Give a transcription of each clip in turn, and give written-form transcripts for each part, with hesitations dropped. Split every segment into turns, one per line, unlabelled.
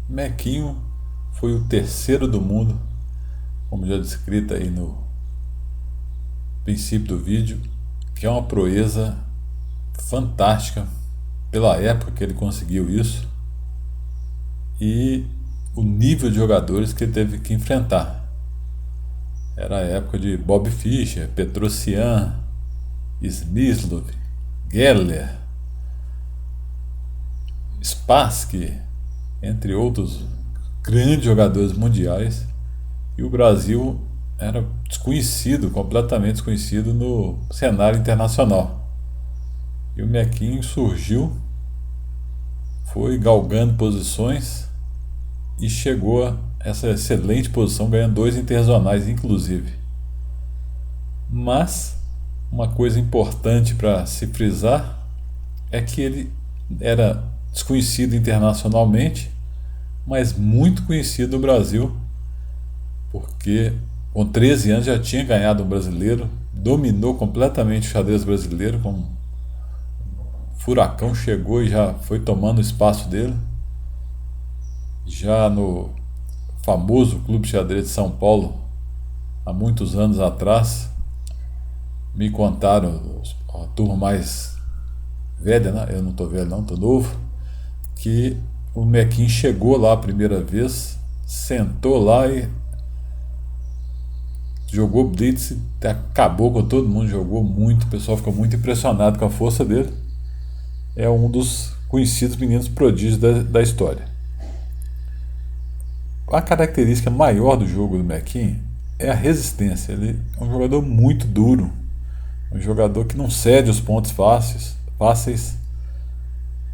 Mequinho foi o terceiro do mundo, como já descrito aí no princípio do vídeo, que é uma proeza fantástica pela época que ele conseguiu isso e o nível de jogadores que ele teve que enfrentar. Era a época de Bob Fischer, Petrosian, Smyslov, Geller, Spassky, entre outros grandes jogadores mundiais, e o Brasil era desconhecido, completamente desconhecido no cenário internacional. E o Mequinho surgiu, foi galgando posições e chegou a essa excelente posição, ganhando 2 internacionais inclusive. Mas uma coisa importante para se frisar é que ele era desconhecido internacionalmente, mas muito conhecido no Brasil, porque com 13 anos já tinha ganhado um brasileiro, dominou completamente o xadrez brasileiro, com um furacão chegou e já foi tomando o espaço dele. Já no famoso Clube de Xadrez de São Paulo, há muitos anos atrás, me contaram, a turma mais velha, né? Eu não estou velho não, estou novo, que o Mequinho chegou lá a primeira vez, sentou lá e jogou blitz, acabou com todo mundo, jogou muito, o pessoal ficou muito impressionado com a força dele. É um dos conhecidos meninos prodígios da história. A característica maior do jogo do Mequinho é a resistência. Ele é um jogador muito duro, um jogador que não cede os pontos fáceis.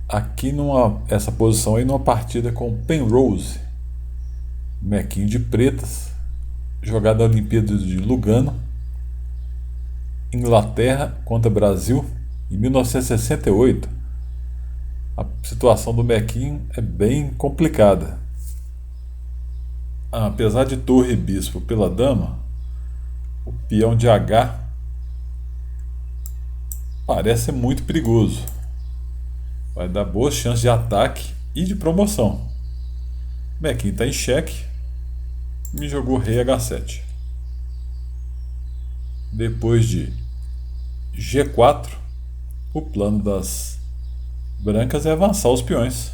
Aqui essa posição aí numa partida com Penrose, Mequinho de pretas, jogada na Olimpíada de Lugano, Inglaterra contra Brasil, em 1968. A situação do Mequinho é bem complicada. Apesar de torre e bispo pela dama, o peão de H parece ser muito perigoso. Vai dar boas chances de ataque e de promoção. Mequinho está em xeque, me jogou rei H7. Depois de G4, o plano das brancas é avançar os peões.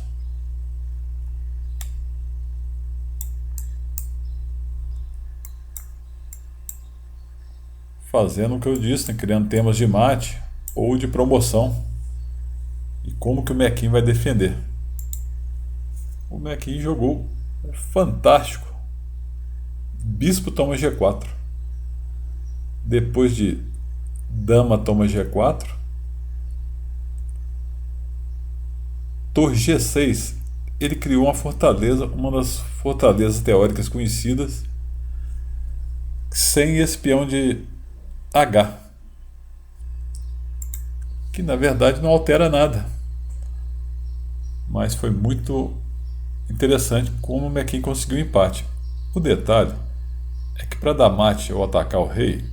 Fazendo o que eu disse, né? Criando temas de mate ou de promoção. E como que o Mequinho vai defender? O Mequinho jogou fantástico. Bispo toma G4. Depois de dama toma G4. Torre G6. Ele criou uma fortaleza, uma das fortalezas teóricas conhecidas, sem esse peão de H, que na verdade não altera nada, mas foi muito interessante como o Mequinho conseguiu o empate. O detalhe é que para dar mate ou atacar o rei,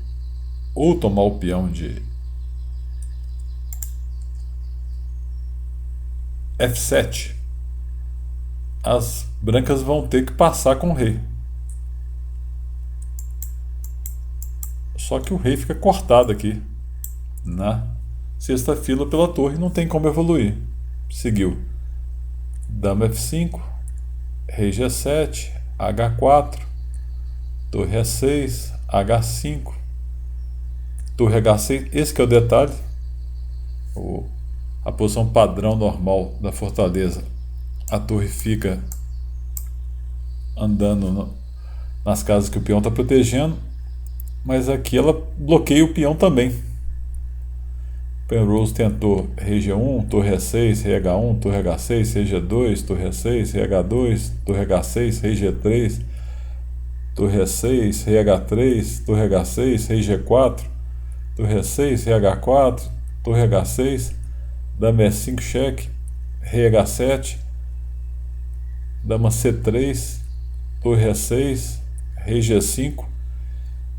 ou tomar o peão de F7, as brancas vão ter que passar com o rei. Só que o rei fica cortado aqui na sexta fila pela torre, não tem como evoluir. Seguiu dama F5, rei G7, H4, torre E6, H5, torre H6. Esse que é o detalhe, a posição padrão normal da fortaleza. A torre fica andando nas casas que o peão está protegendo, mas aqui ela bloqueia o peão também. Penrose tentou rei G1, torre E6, rei H1, torre H6, rei G2, torre E6, rei H2, torre H6, rei G3, torre E6, rei H3, torre H6, rei G4, torre E6, rei H4, torre H6, dama E5 cheque, rei H7, dama C3, torre E6, rei G5,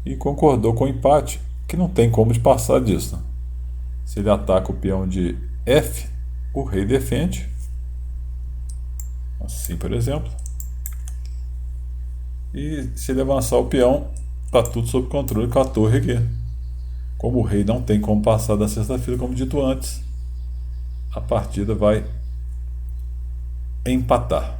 e concordou com o empate, que não tem como de passar disso, né? Se ele ataca o peão de F, o rei defende, assim por exemplo, E se ele avançar o peão, está tudo sob controle com a torre aqui. Como o rei não tem como passar da sexta fila, como dito antes, a partida vai empatar.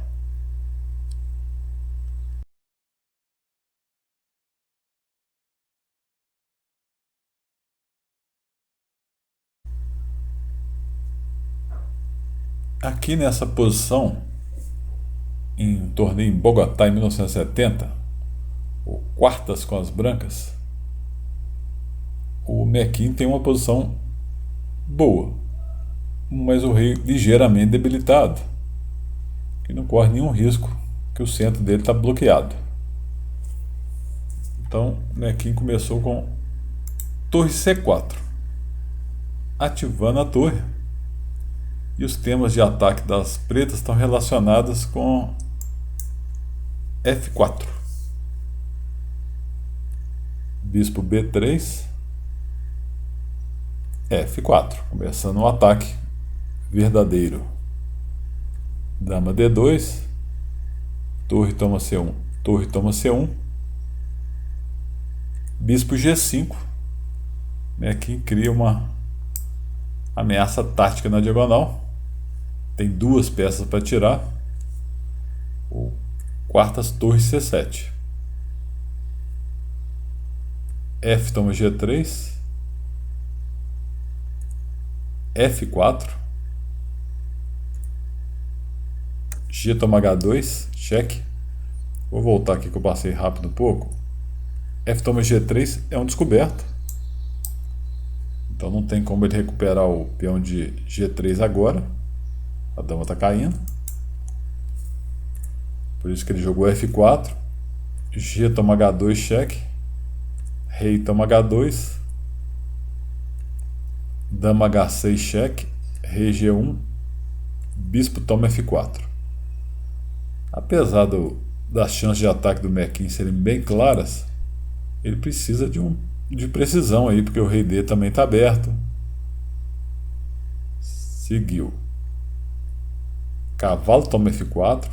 Aqui nessa posição, em um torneio em Bogotá em 1970, o quartas com as brancas, o Mequin tem uma posição boa, mas o rei ligeiramente debilitado, que não corre nenhum risco, que o centro dele está bloqueado. Então, Mequin começou com torre C4, ativando a torre, e os temas de ataque das pretas estão relacionados com F4, bispo B3, F4, começando um ataque verdadeiro. Dama D2, torre toma C1, torre toma C1, bispo G5, né, que cria uma ameaça tática na diagonal. Tem duas peças para tirar. O quartas, torre C7, F toma G3, F4, G toma H2, cheque. Vou voltar aqui que eu passei rápido um pouco. F toma G3 é um descoberto, então não tem como ele recuperar o peão de G3 agora. A dama está caindo, por isso que ele jogou F4. G toma H2, cheque. Rei toma H2, dama H6, cheque. Rei G1, bispo toma F4. Apesar das chances de ataque do Mequin serem bem claras, ele precisa de precisão aí, porque o rei D também está aberto. Seguiu. Cavalo toma F4,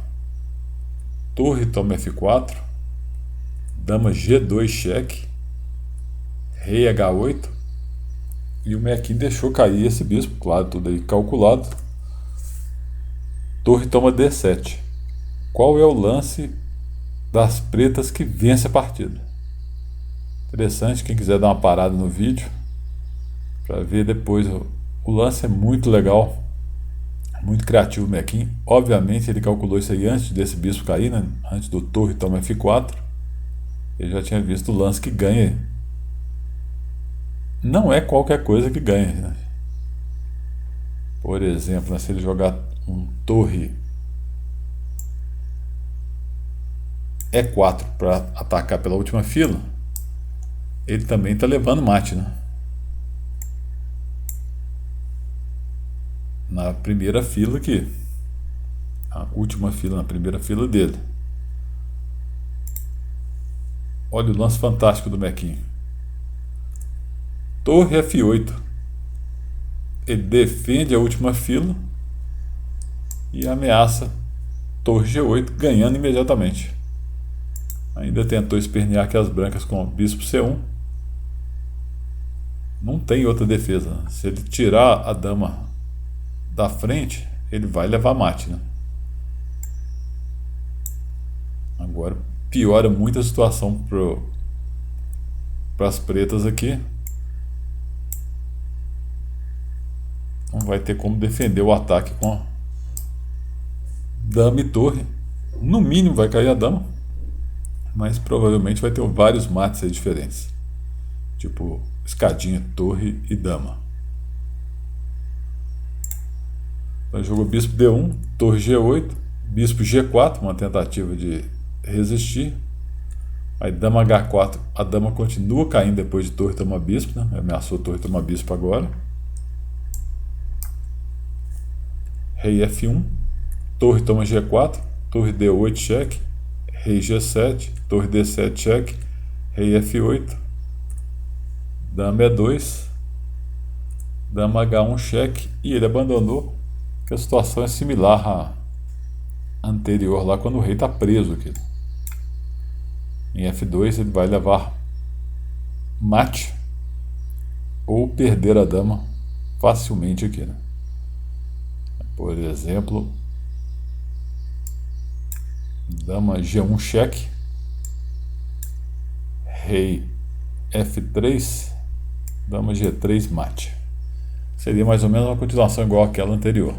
torre toma F4, dama G2, cheque, rei H8, e o Mequin deixou cair esse bispo, claro, tudo aí calculado. Torre toma D7. Qual é o lance das pretas que vence a partida? Interessante, quem quiser dar uma parada no vídeo para ver depois. O lance é muito legal, muito criativo o Mequin. Obviamente ele calculou isso aí antes desse bispo cair, né? Antes do torre toma F4. Ele já tinha visto o lance que ganha. Não é qualquer coisa que ganha, né? Por exemplo, né, se ele jogar um torre E4 para atacar pela última fila, ele também está levando mate, né? Na primeira fila aqui, a última fila na primeira fila dele. Olha o lance fantástico do Mequin. Torre F8. Ele defende a última fila e ameaça torre G8, ganhando imediatamente. Ainda tentou espernear aqui as brancas com o bispo C1. Não tem outra defesa. Se ele tirar a dama da frente, ele vai levar mate, né? Agora piora muito a situação para as pretas aqui. Não vai ter como defender o ataque com dama e torre. No mínimo vai cair a dama, mas provavelmente vai ter vários mates aí diferentes, tipo escadinha, torre e dama. Então jogou bispo D1, torre G8, bispo G4, uma tentativa de resistir. Aí dama H4, a dama continua caindo depois de torre toma bispo, né? Ameaçou torre toma bispo agora. Rei F1, torre toma G4, torre D8, cheque, rei G7, torre D7, cheque, rei F8, dama E2, dama H1, cheque, e ele abandonou, que a situação é similar à anterior lá, quando o rei está preso aqui. Em F2 ele vai levar mate ou perder a dama facilmente aqui, né? Por exemplo, dama G1 cheque, rei F3, dama G3 mate. Seria mais ou menos uma continuação igual àquela anterior.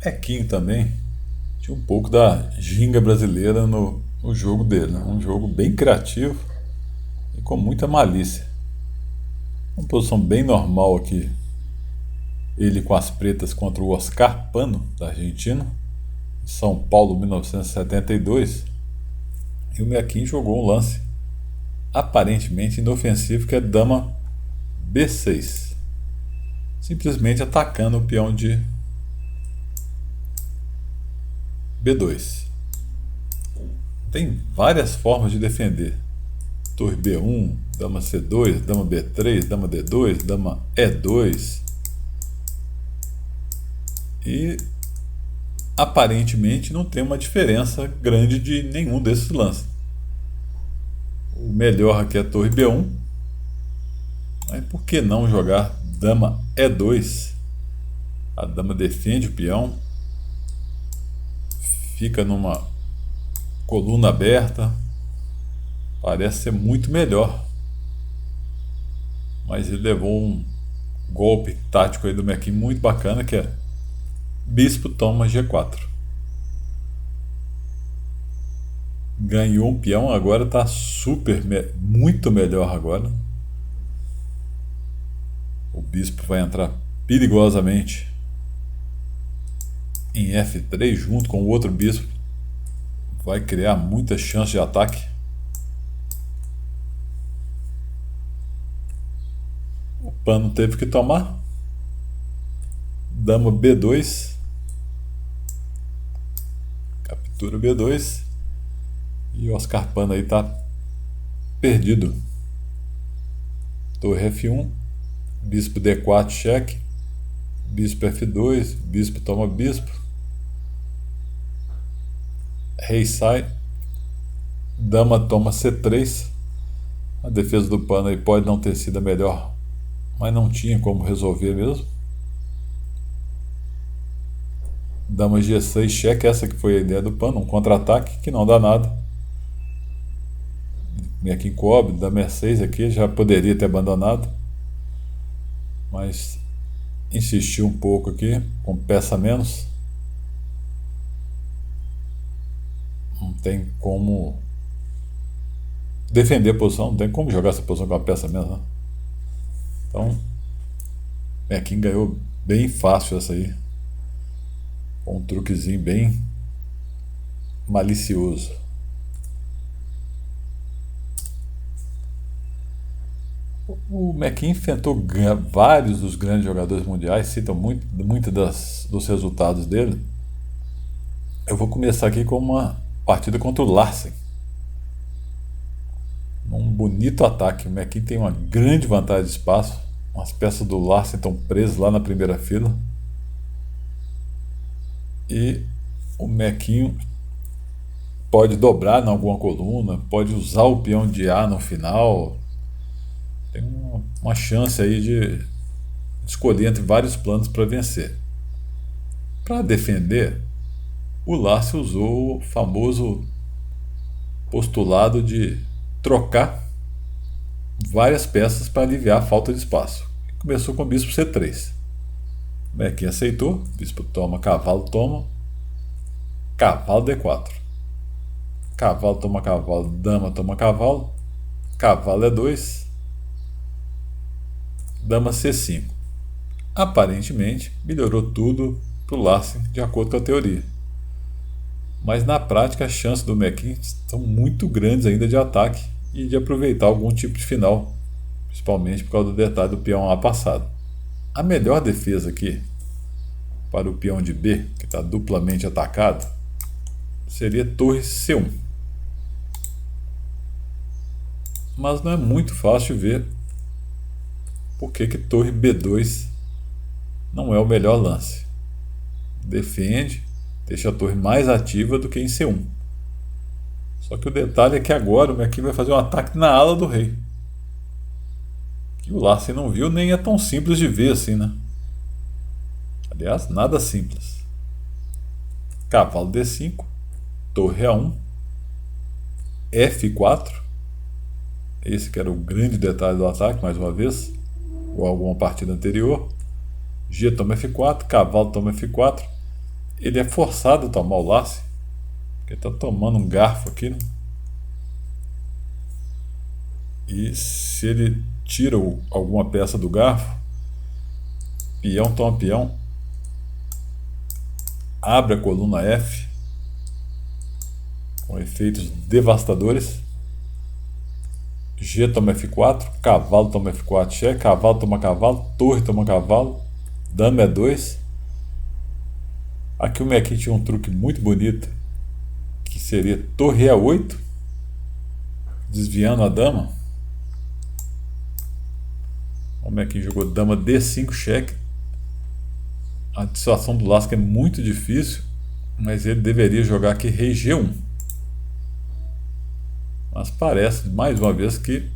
Mequinho também tinha um pouco da ginga brasileira no jogo dele, né? Um jogo bem criativo e com muita malícia. Uma posição bem normal aqui, ele com as pretas contra o Oscar Pano, da Argentina, São Paulo 1972. E o Mequinho jogou um lance aparentemente inofensivo, que é dama B6, simplesmente atacando o peão de B2. Tem várias formas de defender: torre B1, dama C2, dama B3, dama D2, dama E2. E aparentemente não tem uma diferença grande de nenhum desses lances. O melhor aqui é a torre B1, mas por que não jogar dama E2? A dama defende o peão, fica numa coluna aberta, parece ser muito melhor. Mas ele levou um golpe tático aí do Mequinho muito bacana, que é bispo toma G4. Ganhou um peão, agora está muito melhor agora. O bispo vai entrar perigosamente em F3 junto com o outro bispo. Vai criar muita chance de ataque. O Pano teve que tomar. Dama B2. Captura B2. E o Oscar Pano aí tá perdido. Torre F1. Bispo D4 cheque. Bispo F2. Bispo toma bispo. Rei sai. Dama toma C3. A defesa do Pano aí pode não ter sido a melhor, mas não tinha como resolver mesmo. Dama G6 cheque, essa que foi a ideia do Pano, um contra-ataque que não dá nada. Mequinho cobre, dama E6 aqui, já poderia ter abandonado, mas insistiu um pouco aqui, com peça a menos. Não tem como defender a posição, não tem como jogar essa posição com a peça a menos, né? Então, Mequinho ganhou bem fácil essa aí, com um truquezinho bem malicioso. O Mequinho enfrentou vários dos grandes jogadores mundiais, citam muito dos resultados dele. Eu vou começar aqui com uma partida contra o Larsen. Um bonito ataque. O Mequinho tem uma grande vantagem de espaço. As peças do Larsen estão presas lá na primeira fila. E o Mequinho pode dobrar em alguma coluna, pode usar o peão de A no final. Tem uma chance aí de escolher entre vários planos para vencer. Para defender, o Larsen usou o famoso postulado de trocar várias peças para aliviar a falta de espaço. Começou com o bispo C3. O Mequinho aceitou, bispo toma, cavalo toma, cavalo D4. Cavalo toma cavalo, dama toma cavalo, cavalo E2, dama C5. Aparentemente melhorou tudo para o Larsen, de acordo com a teoria. Mas na prática as chances do Mequinho são muito grandes ainda de ataque e de aproveitar algum tipo de final, principalmente por causa do detalhe do peão A passado. A melhor defesa aqui para o peão de B, que está duplamente atacado, seria torre C1. Mas não é muito fácil ver por que torre B2 não é o melhor lance. Defende, deixa a torre mais ativa do que em C1. Só que o detalhe é que agora o Mequinho vai fazer um ataque na ala do rei. Que o Larsen não viu, nem é tão simples de ver assim, né? Aliás, nada simples. Cavalo D5, torre A1, F4. Esse que era o grande detalhe do ataque, mais uma vez, ou alguma partida anterior. G toma F4, cavalo toma F4. Ele é forçado a tomar o Larsen, porque está tomando um garfo aqui, né? E se ele tira alguma peça do garfo, peão toma peão, abre a coluna F, com efeitos devastadores. G toma F4, cavalo toma F4, cheque, cavalo toma cavalo, torre toma cavalo, dama E2. Aqui o Mequinho tinha um truque muito bonito, que seria torre E8, desviando a dama. O Mequinho jogou dama D5 cheque. A dissuasão do Lasca é muito difícil, mas ele deveria jogar aqui rei G1. Mas parece, mais uma vez, que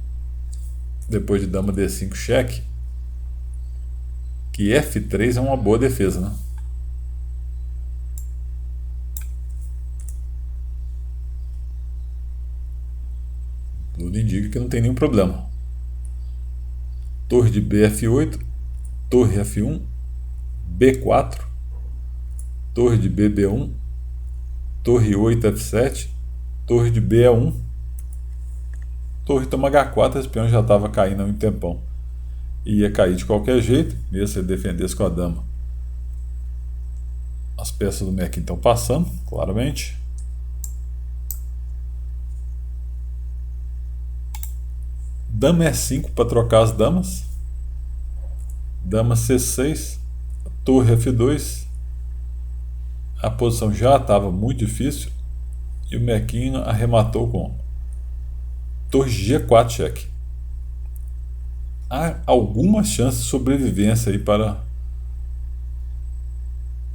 depois de dama D5 cheque, que F3 é uma boa defesa, né? Tudo indica que não tem nenhum problema. Torre de B, F8, torre F1, B4, torre de B, B1, torre 8, F7, torre de B, A1, torre toma H4, esse peão já estava caindo há um tempão. Ia cair de qualquer jeito, mesmo se ele defendesse com a dama. As peças do Mequinho estão passando, claramente. Dama E5 para trocar as damas. Dama C6, torre F2. A posição já estava muito difícil e o Mequinho arrematou com torre G4 cheque. Há alguma chance de sobrevivência aí para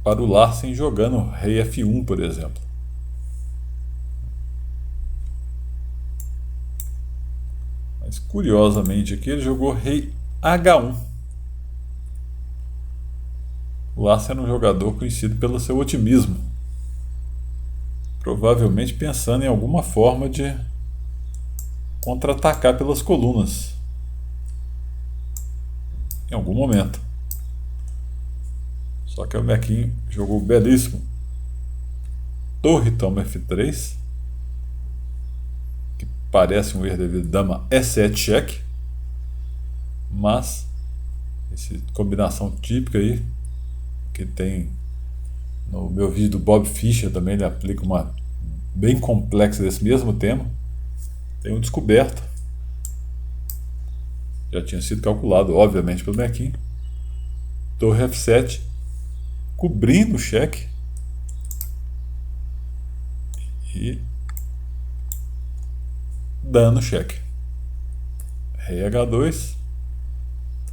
o Larsen jogando rei F1, por exemplo. Mas curiosamente aqui ele jogou rei H1. O Larsen era um jogador conhecido pelo seu otimismo, provavelmente pensando em alguma forma de contra-atacar pelas colunas em algum momento. Só que o Mequinho jogou belíssimo torre toma F3, que parece um erro devido dama E7 cheque, mas essa combinação típica aí que tem no meu vídeo do Bob Fischer também, ele aplica uma bem complexa desse mesmo tema. Tem um descoberto, já tinha sido calculado obviamente pelo Mequinho, torre F7 cobrindo o cheque e dando cheque. Rei H2,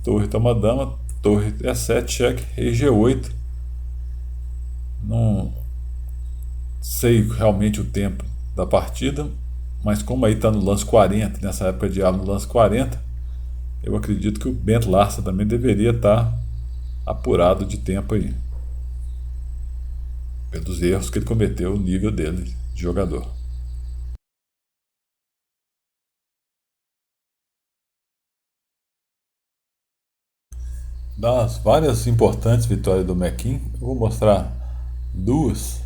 torre toma dama, torre E7 cheque, rei G8. Não sei realmente o tempo da partida, mas como aí está no lance 40, nessa época de no lance 40, eu acredito que o Bento Larsen também deveria estar apurado de tempo aí, pelos erros que ele cometeu, o nível dele de jogador. Das várias importantes vitórias do Mequinho, eu vou mostrar duas.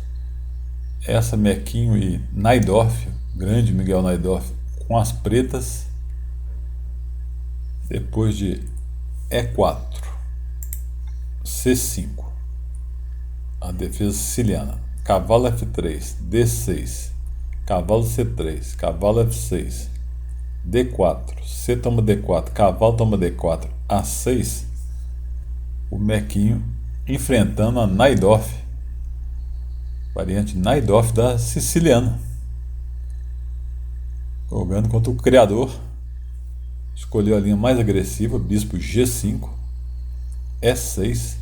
Essa Mequinho e Najdorf, grande Miguel Najdorf, com as pretas, depois de E4, C5, a defesa siciliana, cavalo F3, D6, cavalo C3, cavalo F6, D4, C toma D4, cavalo toma D4, A6, o Mequinho enfrentando a Najdorf, variante Najdorf da siciliana, jogando contra o criador. Escolheu a linha mais agressiva, bispo G5, E6,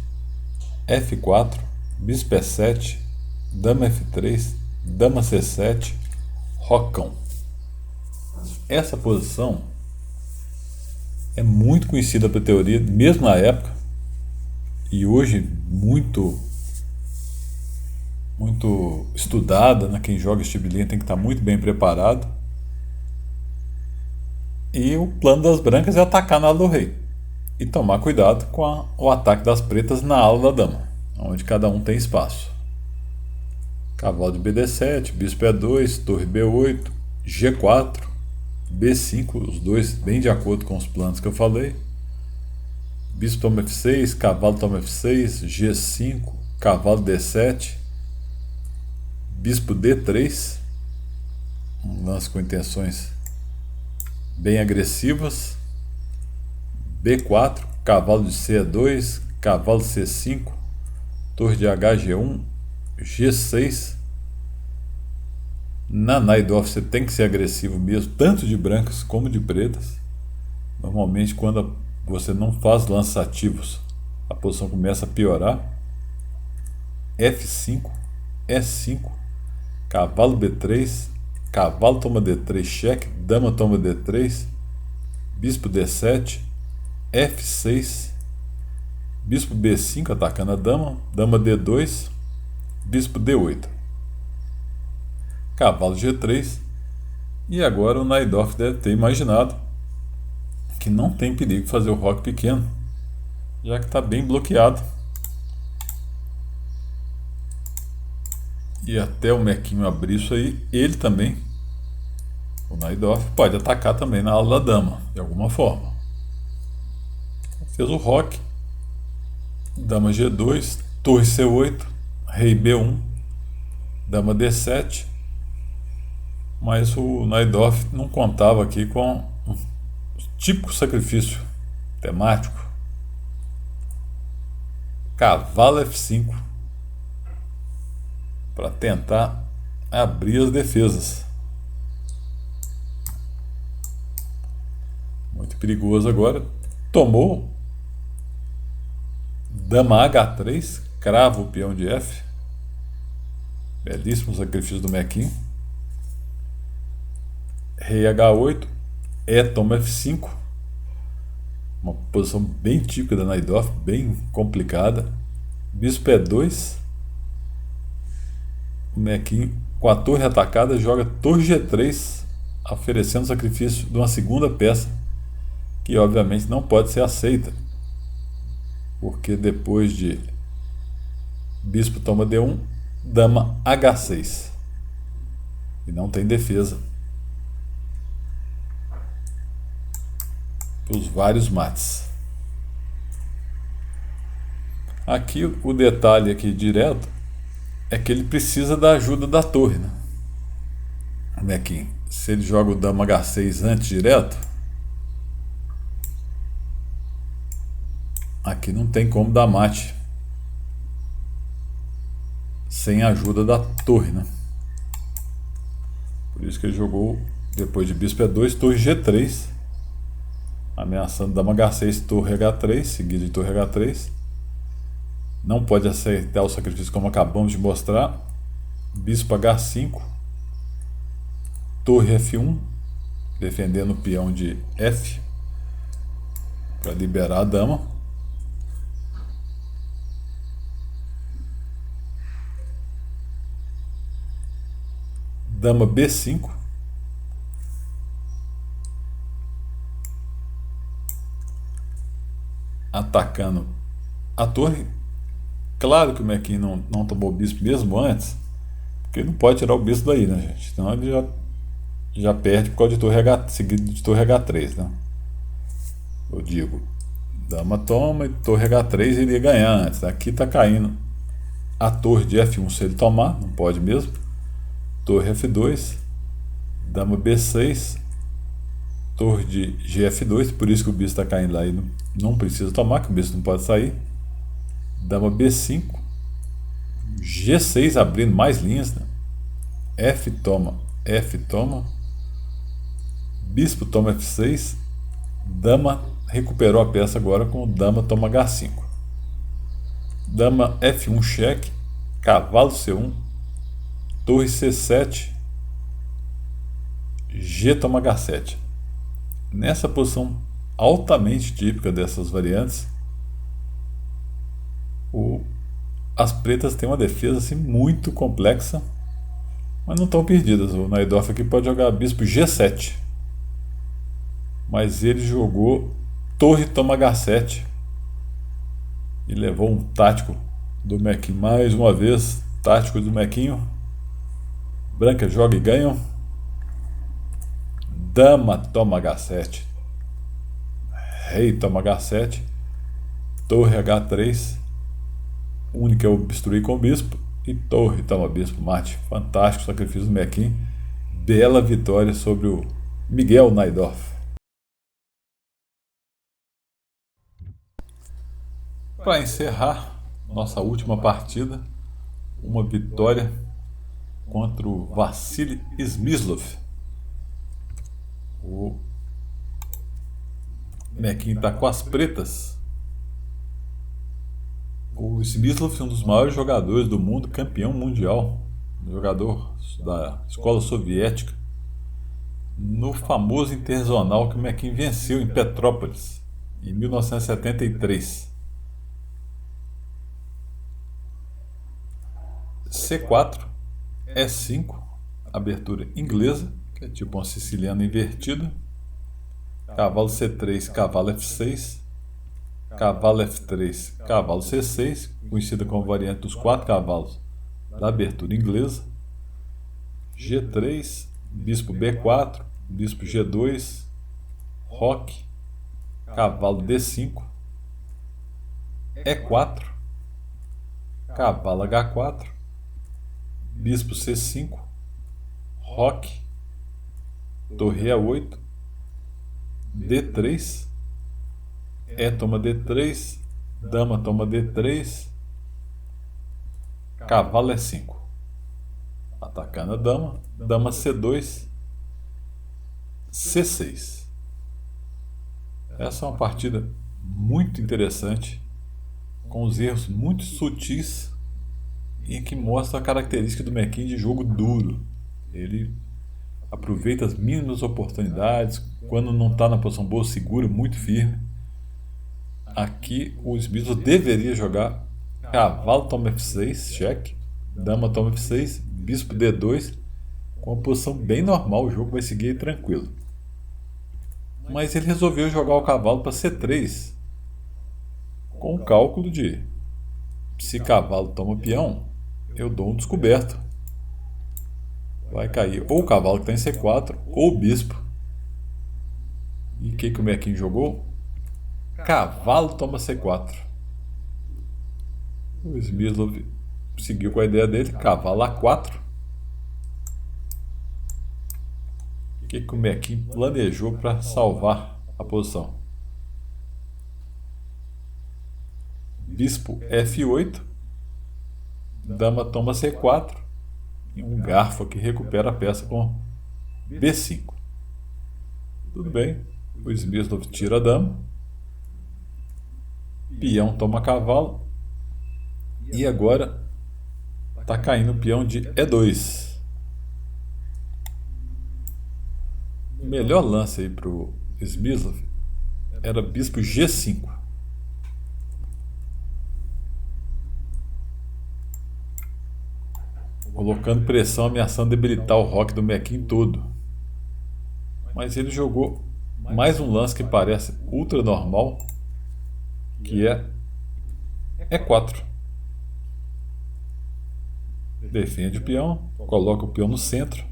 F4, bispo E7, dama F3, dama C7, rocão. Essa posição é muito conhecida pela teoria, mesmo na época, e hoje muito estudada, né? Quem joga esse tipo de linha tem que estar muito bem preparado. E o plano das brancas é atacar na ala do rei e tomar cuidado com o ataque das pretas na ala da dama, onde cada um tem espaço. Cavalo de BD7, bispo E2, torre B8, G4, B5, os dois bem de acordo com os planos que eu falei. Bispo toma F6, cavalo toma F6, G5, cavalo D7, bispo D3, um lance com intenções bem agressivas. B4, cavalo de C2, cavalo C5, torre de HG1, G6. Na Najdorf você tem que ser agressivo mesmo, tanto de brancas como de pretas. Normalmente quando você não faz lances ativos, a posição começa a piorar. F5, E5, cavalo B3, cavalo toma D3, cheque, dama toma D3, bispo D7, F6, bispo B5 atacando a dama, dama D2, bispo D8, cavalo G3. E agora o Najdorf deve ter imaginado que não tem perigo fazer o roque pequeno, já que está bem bloqueado. E até o Mequinho abrir isso aí, ele também, o Najdorf, pode atacar também na ala da dama, de alguma forma. Fez o roque, dama G2, torre C8, rei B1, dama D7, mas o Najdorf não contava aqui com um típico sacrifício temático. Cavalo F5, para tentar abrir as defesas. Muito perigoso agora. Tomou dama H3, crava o peão de F. Belíssimo sacrifício do Mequinho. Rei H8, toma F5. Uma posição bem típica da Najdorf, bem complicada. Bispo E2. O Mequinho, com a torre atacada, joga torre G3, oferecendo sacrifício de uma segunda peça, que obviamente não pode ser aceita, porque depois de bispo toma D1, dama H6, e não tem defesa os vários mates. Aqui o detalhe aqui direto é que ele precisa da ajuda da torre, né? O Mequinho, se ele joga o dama H6 antes direto, aqui não tem como dar mate sem a ajuda da torre, né? Por isso que ele jogou, depois de bispo E2, torre G3, ameaçando dama H6, torre H3, seguido de torre H3. Não pode aceitar o sacrifício como acabamos de mostrar. Bispo H5, torre F1, defendendo o peão de F para liberar a dama. Dama B5, atacando a torre. Claro que o Mequinho não tomou o bispo mesmo antes, porque ele não pode tirar o bispo daí, né, gente? Senão ele já perde por causa de torre H, seguido de torre H3, né? Eu digo, dama toma e torre H3 ele iria ganhar antes. Aqui está caindo a torre de F1 se ele tomar, não pode mesmo. Torre F2, dama B6, torre de GF2, por isso que o bispo está caindo lá e não precisa tomar, que o bispo não pode sair. Dama B5, G6 abrindo mais linhas, né? F toma, bispo toma F6, dama recuperou a peça agora com dama toma H5, dama F1 cheque, cavalo C1, torre C7, G toma H7. Nessa posição altamente típica dessas variantes, as pretas têm uma defesa assim, muito complexa, mas não estão perdidas. O Najdorf aqui pode jogar bispo G7, mas ele jogou torre toma H7 e levou um tático do Mequinho mais uma vez. Tático do Mequinho. Branca joga e ganha. Dama toma H7, rei toma H7, torre H3, única é obstruir com o bispo, e torre toma bispo, mate. Fantástico sacrifício do Mequinho. Bela vitória sobre o Miguel Najdorf. Para encerrar nossa última partida, uma vitória contra o Vassili Smyslov. O Mequinho está com as pretas. O Smyslov é um dos maiores jogadores do mundo, campeão mundial, jogador da escola soviética, no famoso interzonal que o Mequinho venceu em Petrópolis, em 1973. C4, E5, abertura inglesa, que é tipo uma siciliana invertida. Cavalo C3, cavalo F6, cavalo F3, cavalo C6, conhecida como variante dos 4 cavalos da abertura inglesa. G3, bispo B4, bispo G2, roque, cavalo D5, E4, cavalo H4, bispo C5, roque, torre E8, D3, E toma D3, dama toma D3, cavalo E5. Atacando a dama, dama C2, C6. Essa é uma partida muito interessante, com os erros muito sutis e que mostra a característica do Mequinho de jogo duro. Ele aproveita as mínimas oportunidades, quando não está na posição boa, segura muito firme. Aqui o Smyslov deveria jogar cavalo toma F6, cheque, dama toma F6, bispo D2, com uma posição bem normal, o jogo vai seguir aí tranquilo. Mas ele resolveu jogar o cavalo para C3, com o cálculo de: se cavalo toma peão, eu dou um descoberto. Vai cair ou o cavalo que está em C4 ou o bispo. E o que o Mequinho jogou? Cavalo toma C4. O Smyslov seguiu com a ideia dele, cavalo A4. O que o Mequinho planejou para salvar a posição? Bispo F8, dama toma C4 e um garfo que recupera a peça com B5. Tudo bem, o Smyslov tira a dama, peão toma cavalo e agora está caindo o peão de E2. O melhor lance aí para o Smyslov era bispo G5. Colocando pressão, ameaçando debilitar o roque do Mequinho todo. Mas ele jogou mais um lance que parece ultra normal, que é E4. Defende o peão, coloca o peão no centro.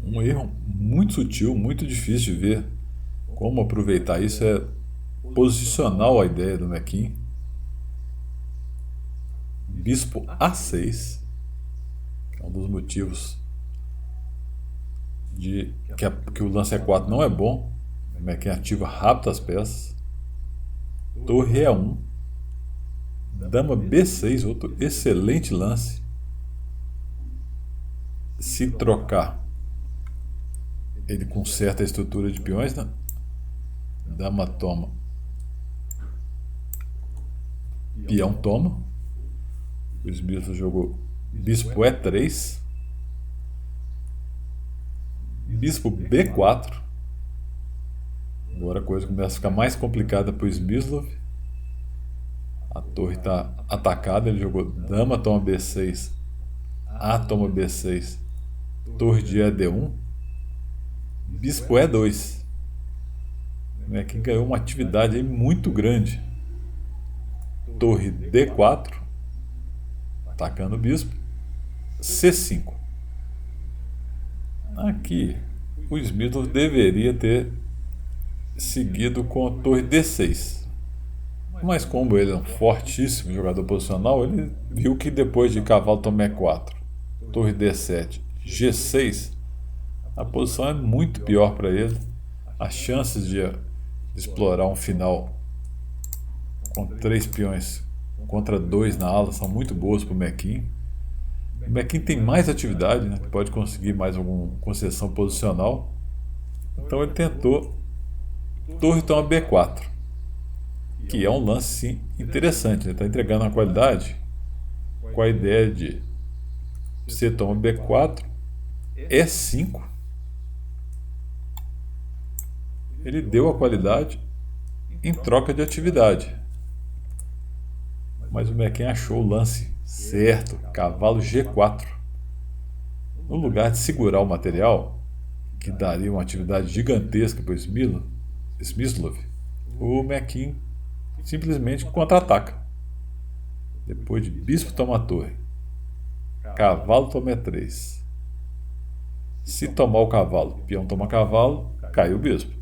Um erro muito sutil, muito difícil de ver como aproveitar isso, é posicional a ideia do Mequinho. Bispo A6, que é um dos motivos de que o lance E4 não é bom. O Mequinho ativa rápido as peças. Torre E1, dama B6, outro excelente lance. Se trocar, ele conserta a estrutura de peões, né? Dama toma, peão toma. O Smyslov jogou bispo E3, bispo B4. Agora a coisa começa a ficar mais complicada para o Smyslov. A torre está atacada, ele jogou dama toma B6, A toma B6, torre de ED1, bispo E2. Quem ganhou uma atividade aí muito grande. Torre D4, atacando o bispo, C5. Aqui o Smyslov deveria ter seguido com a torre D6. Mas como ele é um fortíssimo jogador posicional, ele viu que depois de cavalo toma E4, torre D7, G6, a posição é muito pior para ele. As chances de explorar um final com 3 peões contra 2 na ala são muito boas para o Mequin. O Mequin tem mais atividade, né? Pode conseguir mais alguma concessão posicional. Então ele tentou torre toma B4, que é um lance sim, interessante. Ele está entregando uma qualidade com a ideia de C toma B4, E5. Ele deu a qualidade em troca de atividade. Mas o Mequin achou o lance certo, cavalo G4. No lugar de segurar o material, que daria uma atividade gigantesca para o Smyslov, o Mequin simplesmente contra-ataca. Depois de bispo toma torre, cavalo toma E3. Se tomar o cavalo, peão toma cavalo, cai o bispo.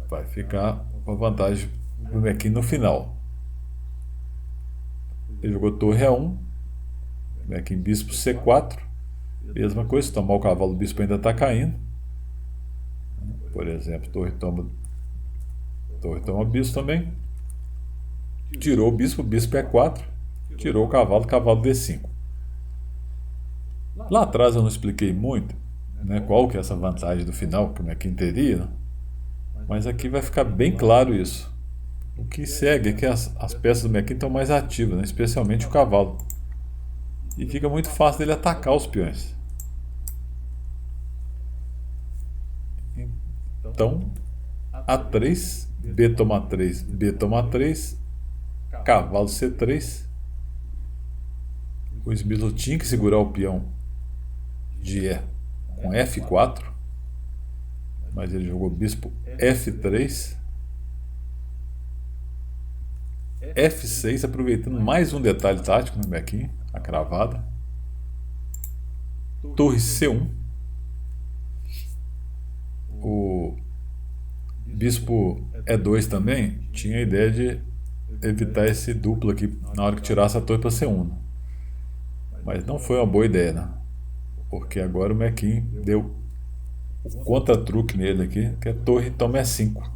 Vai ficar uma vantagem do Mequin no final. Ele jogou torre A1, Mequin bispo C4, mesma coisa, se tomar o cavalo, o bispo ainda está caindo. Por exemplo, torre toma bispo também. Tirou o bispo E4, tirou o cavalo D5. Lá atrás eu não expliquei muito, né, qual que é essa vantagem do final que o Mequin teria, né? Mas aqui vai ficar bem claro isso. O que segue é que as peças do Mequin estão mais ativas, né? Especialmente o cavalo. E fica muito fácil dele atacar os peões. Então, A3, B toma 3, B toma 3, cavalo C3. O Smyslov tinha que segurar o peão de E com F4, mas ele jogou bispo F3, F6, aproveitando mais um detalhe tático no Mequin, a cravada. Torre C1. O bispo E2 também tinha a ideia de evitar esse duplo aqui na hora que tirasse a torre para C1. Mas não foi uma boa ideia, né? Porque agora o Mequin deu o contra-truque nele aqui, que é torre toma E5.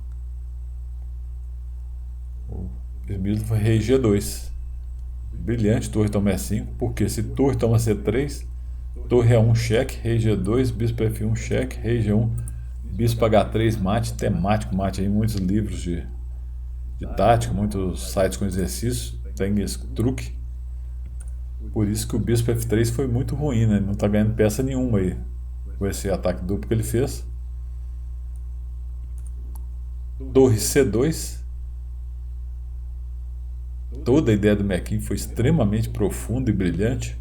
O Smyslov foi rei G2. Brilhante torre toma E5, porque se torre toma C3, torre A1 cheque, rei G2, bispo F1 cheque, rei G1, bispo H3 mate, temático mate aí, muitos livros de tática, muitos sites com exercícios, tem esse truque. Por isso que o bispo F3 foi muito ruim, né? Ele não está ganhando peça nenhuma aí com esse ataque duplo que ele fez. Torre C2. Toda a ideia do Mequin foi extremamente profunda e brilhante.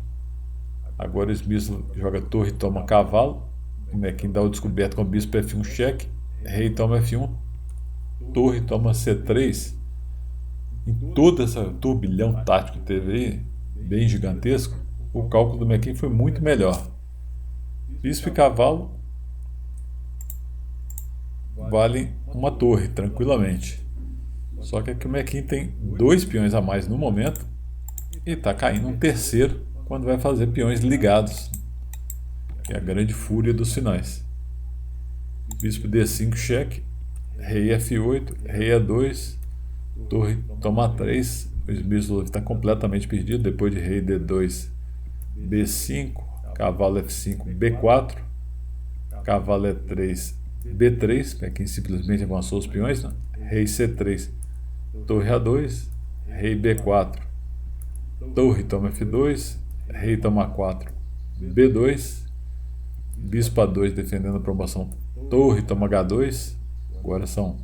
Agora o Smyslov joga torre toma cavalo. O Mequin dá o descoberto com o bispo F1 cheque, rei toma F1, torre toma C3. Em todo esse turbilhão tático que teve aí, bem gigantesco, o cálculo do Mequin foi muito melhor. Bispo e cavalo valem uma torre tranquilamente. Só que aqui o Mequin tem 2 peões a mais no momento e está caindo um terceiro quando vai fazer peões ligados, que é a grande fúria dos finais. Bispo D5 cheque, rei F8, rei A2, torre toma 3. O Smyslov está completamente perdido depois de rei D2, B5, cavalo F5, B4, cavalo E3, B3, Mequin simplesmente avançou os peões, né? Rei C3, torre A2, rei B4, torre toma F2, rei toma A4, B2, bispo A2 defendendo a promoção, torre toma H2, agora são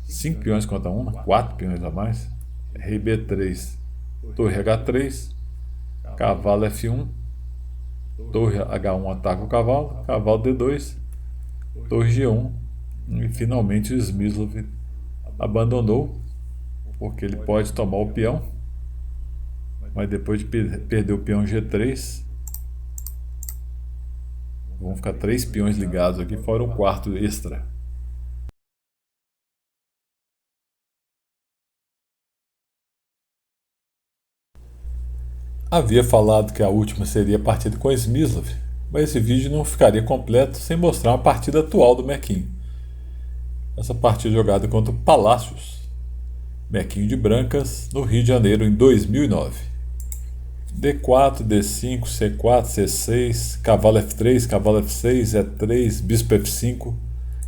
5 peões contra 1, 4 peões a mais, rei B3, torre H3, cavalo F1, torre H1 ataca o cavalo, cavalo D2, torre G1, e finalmente o Smyslov abandonou, porque ele pode tomar o peão, mas depois de perder o peão G3, vão ficar 3 peões ligados aqui, fora um quarto extra. Havia falado que a última seria a partida com Smyslov, mas esse vídeo não ficaria completo sem mostrar uma partida atual do Mequinho. Essa partida jogada contra o Palácios, Mequinho de Brancas, no Rio de Janeiro em 2009. D4, D5, C4, C6, cavalo F3, cavalo F6, E3, bispo F5,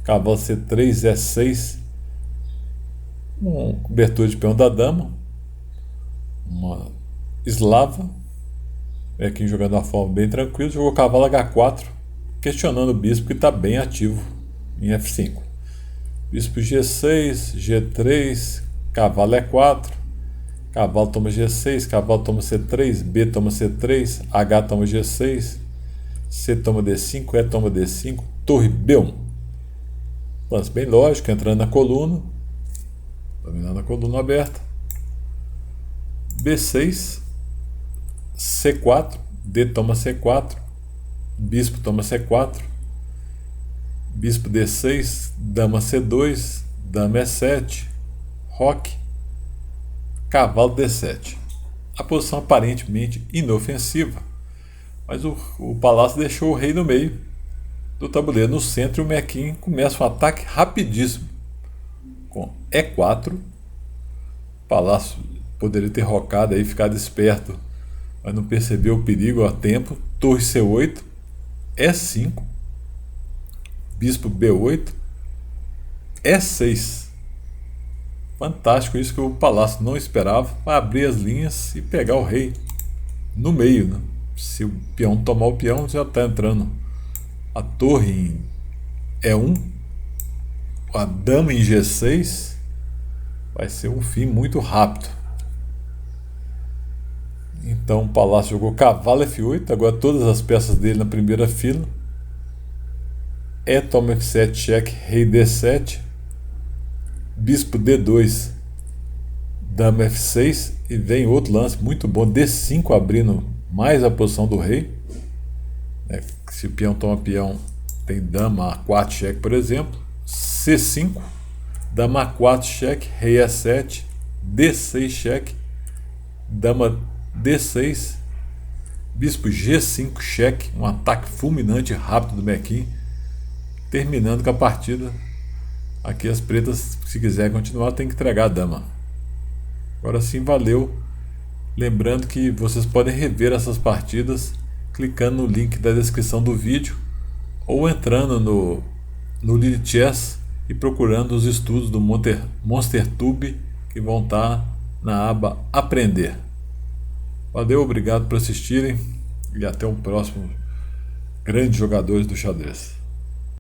cavalo C3, E6, cobertura de peão da dama, uma eslava, Mequinho jogando de uma forma bem tranquila, jogou cavalo H4, questionando o bispo que está bem ativo em F5. Bispo G6, G3, cavalo E4, cavalo toma G6, cavalo toma C3, B toma C3, H toma G6, C toma D5, E toma D5, torre B1. Lance bem lógico, entrando na coluna, dominando a coluna aberta. B6, C4, D toma C4, bispo toma C4, bispo D6, dama C2, dama E7, roque, cavalo D7. A posição aparentemente inofensiva, mas o Palácio deixou o rei no meio do tabuleiro, no centro, e o Mequinho começa um ataque rapidíssimo com E4. O Palácio poderia ter rocado aí, ficado esperto, mas não percebeu o perigo a tempo. Torre C8, E5, bispo B8, E6. Fantástico isso, que o Palácio não esperava, para abrir as linhas e pegar o rei no meio, né? Se o peão tomar o peão, já está entrando a torre em E1, a dama em G6, vai ser um fim muito rápido. Então o Palácio jogou cavalo F8, agora todas as peças dele na primeira fila. E toma F7, cheque, rei D7, bispo D2, dama F6, e vem outro lance muito bom, D5, abrindo mais a posição do rei. Se o peão toma peão, tem dama A4 cheque, por exemplo. C5, dama A4 cheque, rei E7, D6 cheque, dama D6, bispo G5 cheque, um ataque fulminante rápido do Mequinho, terminando com a partida. Aqui as pretas, se quiserem continuar, tem que entregar a dama. Agora sim, valeu. Lembrando que vocês podem rever essas partidas clicando no link da descrição do vídeo ou entrando no Lichess e procurando os estudos do MonsterTube, que vão estar na aba Aprender. Valeu, obrigado por assistirem e até o próximo Grandes Jogadores do Xadrez.